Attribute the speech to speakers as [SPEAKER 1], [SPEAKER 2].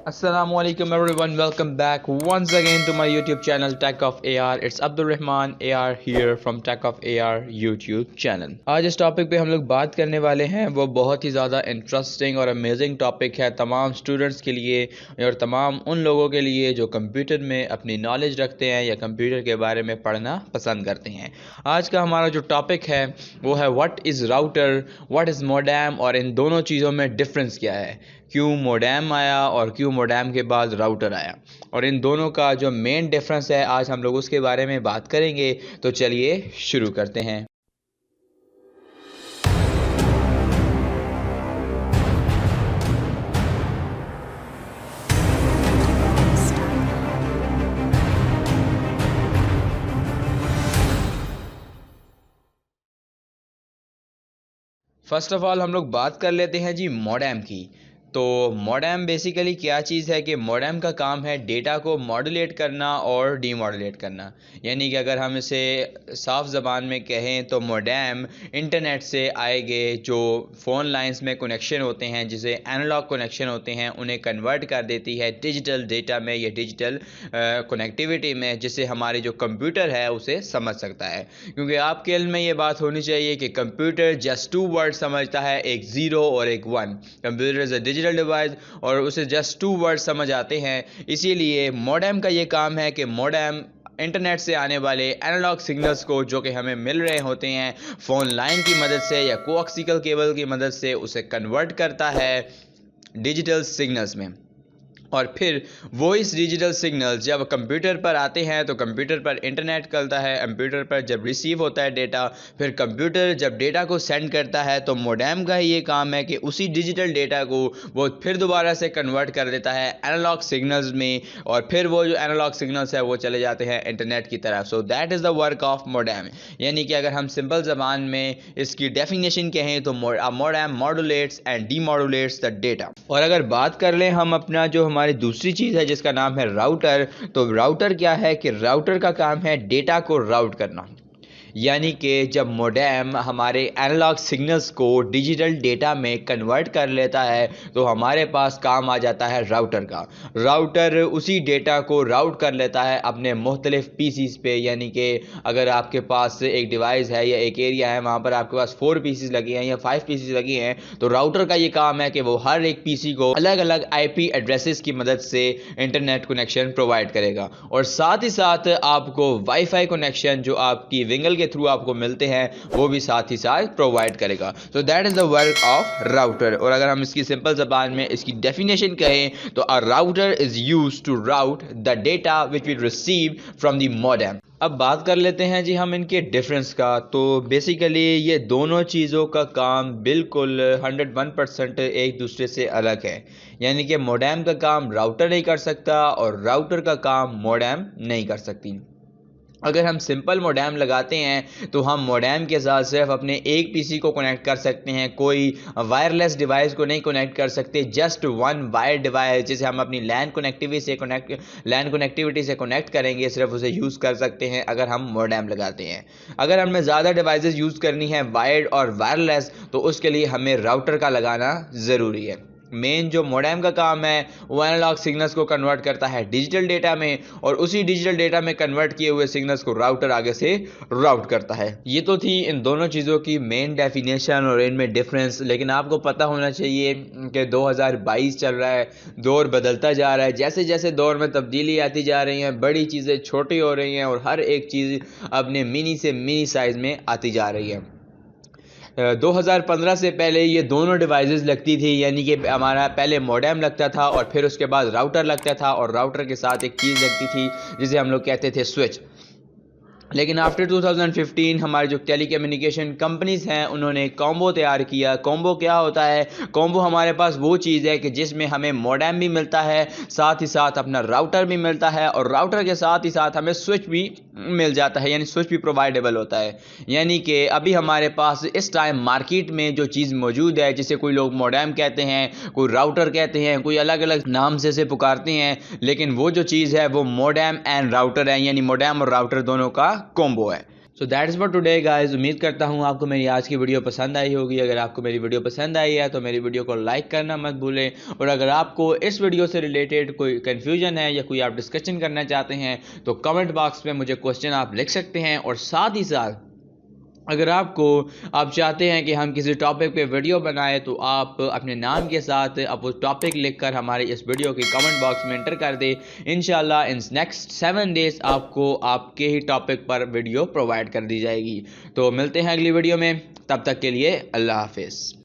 [SPEAKER 1] Assalamualaikum everyone, welcome back once again to my YouTube channel Tech of AR. It's Abdul Rahman AR here from Tech of AR YouTube channel. आज इस topic पे हम लोग बात करने वाले हैं वो बहुत ही ज़्यादा इंटरेस्टिंग और अमेजिंग टॉपिक है तमाम स्टूडेंट्स के लिए और तमाम उन लोगों के लिए जो कंप्यूटर में अपनी नॉलेज रखते हैं या कंप्यूटर के बारे में पढ़ना पसंद करते हैं। आज का हमारा जो टॉपिक है वो है what is router, what is modem और इन दोनों चीज़ों में डिफरेंस क्या है, क्यों मोडेम आया और क्यों मोडेम के बाद राउटर आया और इन दोनों का जो मेन डिफरेंस है आज हम लोग उसके बारे में बात करेंगे। तो चलिए शुरू करते हैं। फर्स्ट ऑफ ऑल हम लोग बात कर लेते हैं जी मोडेम की। तो मोडेम बेसिकली क्या चीज़ है कि मोडेम का काम है डेटा को मॉड्यूलेट करना और डीमॉड्यूलेट करना। यानी कि अगर हम इसे साफ ज़बान में कहें तो मोडेम इंटरनेट से आए गए जो फ़ोन लाइंस में कनेक्शन होते हैं, जिसे एनालॉग कनेक्शन होते हैं, उन्हें कन्वर्ट कर देती है डिजिटल डेटा में या डिजिटल कनेक्टिविटी में, जिसे हमारे जो कंप्यूटर है उसे समझ सकता है। क्योंकि आपके इल्म में ये बात होनी चाहिए कि कंप्यूटर जस्ट टू वर्ड समझता है, एक ज़ीरो और एक one. Computer is a digital device और उसे जस्ट टू वर्ड समझ आते हैं। इसीलिए मोडेम का ये काम है कि मोडेम इंटरनेट से आने वाले एनालॉग सिग्नल्स को जो कि हमें मिल रहे होते हैं फ़ोन लाइन की मदद से या कोएक्सियल केबल की मदद से, उसे कन्वर्ट करता है डिजिटल सिग्नल्स में। और फिर वो इस डिजिटल सिग्नल जब कंप्यूटर पर आते हैं तो कंप्यूटर पर इंटरनेट चलता है, कंप्यूटर पर जब रिसीव होता है डेटा, फिर कंप्यूटर जब डेटा को सेंड करता है तो मोडेम का ये काम है कि उसी डिजिटल डेटा को वो फिर दोबारा से कन्वर्ट कर देता है एनालॉग सिग्नल्स में और फिर वो जो एनालॉग सिग्नल्स है वो चले जाते हैं इंटरनेट की तरफ। So that is the work of modem. यानी कि अगर हम सिंपल ज़बान में इसकी डेफिनेशन कहें तो मोडेम मॉड्यूलेट्स एंड डीमॉड्यूलेट्स द डेटा। और अगर बात कर लें हम अपना जो हमारी दूसरी चीज़ है जिसका नाम है राउटर, तो राउटर क्या है कि राउटर का काम है डेटा को राउट करना। यानी कि जब मोडेम हमारे एनालॉग सिग्नल्स को डिजिटल डेटा में कन्वर्ट कर लेता है तो हमारे पास काम आ जाता है राउटर का। राउटर उसी डेटा को राउट कर लेता है अपने मुख्तलिफ पीसीज पे। यानी कि अगर आपके पास एक डिवाइस है या एक एरिया है, वहाँ पर आपके पास 4 पीसीज लगे हैं या 5 पीसीज लगे हैं, तो राउटर का ये काम है कि वो हर एक पीसी को अलग अलग आईपी एड्रेसेस की मदद से इंटरनेट कनेक्शन प्रोवाइड करेगा और साथ ही साथ आपको वाईफाई कनेक्शन जो आपकी विंगल के थ्रू आपको मिलते हैं वो भी साथ ही साथ प्रोवाइड करेगा। So that is the work of router. और अगर हम इसकी सिंपल ज़बान में इसकी डेफिनेशन कहें तो a router is used to route the data which we receive from the modem. अब बात कर लेते हैं जी हम इनके डिफरेंस का। तो बेसिकली ये दोनों चीज़ों का काम बिल्कुल 101% एक दूसरे से अलग है। यानी कि मोडेम का काम राउटर नहीं कर सकता और राउटर का काम मोडेम नहीं कर सकती। अगर हम सिंपल मोडेम लगाते हैं तो हम मोडेम के साथ सिर्फ अपने एक पीसी को कनेक्ट कर सकते हैं, कोई वायरलेस डिवाइस को नहीं कनेक्ट कर सकते। जस्ट वन वायर डिवाइस जिसे हम अपनी लैन कनेक्टिविटी से कनेक्ट करेंगे, सिर्फ उसे यूज़ कर सकते हैं अगर हम मोडेम लगाते हैं। अगर हमें ज़्यादा डिवाइसेस यूज़ करनी है वायर्ड और वायरलेस तो उसके लिए हमें राउटर का लगाना ज़रूरी है। मेन जो मोडेम का काम है वो एनालॉग सिग्नल्स को कन्वर्ट करता है डिजिटल डेटा में और उसी डिजिटल डेटा में कन्वर्ट किए हुए सिग्नल्स को राउटर आगे से राउट करता है। ये तो थी इन दोनों चीज़ों की मेन डेफिनेशन और इनमें डिफरेंस। लेकिन आपको पता होना चाहिए कि 2022 चल रहा है, दौर बदलता जा रहा है। जैसे जैसे दौर में तब्दीली आती जा रही है, बड़ी चीज़ें छोटी हो रही हैं और हर एक चीज़ अपने मिनी से मिनी साइज़ में आती जा रही है। 2015 से पहले ये दोनों डिवाइसेस लगती थी। यानी कि हमारा पहले मोडेम लगता था और फिर उसके बाद राउटर लगता था और राउटर के साथ एक चीज़ लगती थी जिसे हम लोग कहते थे स्विच। लेकिन आफ्टर 2015 हमारे जो टेलीकम्युनिकेशन कंपनीज हैं उन्होंने कॉम्बो तैयार किया। कॉम्बो क्या होता है? कॉम्बो हमारे पास वो चीज़ है कि जिसमें हमें मोडेम भी मिलता है, साथ ही साथ अपना राउटर भी मिलता है और राउटर के साथ ही साथ हमें स्विच भी मिल जाता है, यानी स्विच भी प्रोवाइडेबल होता है। यानी कि अभी हमारे पास इस टाइम मार्केट में जो चीज़ मौजूद है, जिसे कोई लोग मोडेम कहते हैं, कोई राउटर कहते हैं, कोई अलग अलग नाम से इसे पुकारते हैं, लेकिन वो जो चीज़ है वो मोडेम एंड राउटर है, यानी मोडेम और राउटर दोनों का कॉम्बो है। So that is for today guys. उम्मीद करता हूँ आपको मेरी आज की वीडियो पसंद आई होगी। अगर आपको मेरी वीडियो पसंद आई है तो मेरी वीडियो को लाइक करना मत भूलें, और अगर आपको इस वीडियो से रिलेटेड कोई कन्फ्यूजन है या कोई आप डिस्कशन करना चाहते हैं तो कमेंट बॉक्स में मुझे क्वेश्चन आप लिख सकते हैं। और साथ ही साथ अगर आप चाहते हैं कि हम किसी टॉपिक पे वीडियो बनाएं तो आप अपने नाम के साथ आप उस टॉपिक लिखकर हमारे इस वीडियो के कमेंट बॉक्स में एंटर कर दें। इंशाल्लाह इन नेक्स्ट 7 डेज आपको आपके ही टॉपिक पर वीडियो प्रोवाइड कर दी जाएगी। तो मिलते हैं अगली वीडियो में, तब तक के लिए अल्लाह हाफिज़।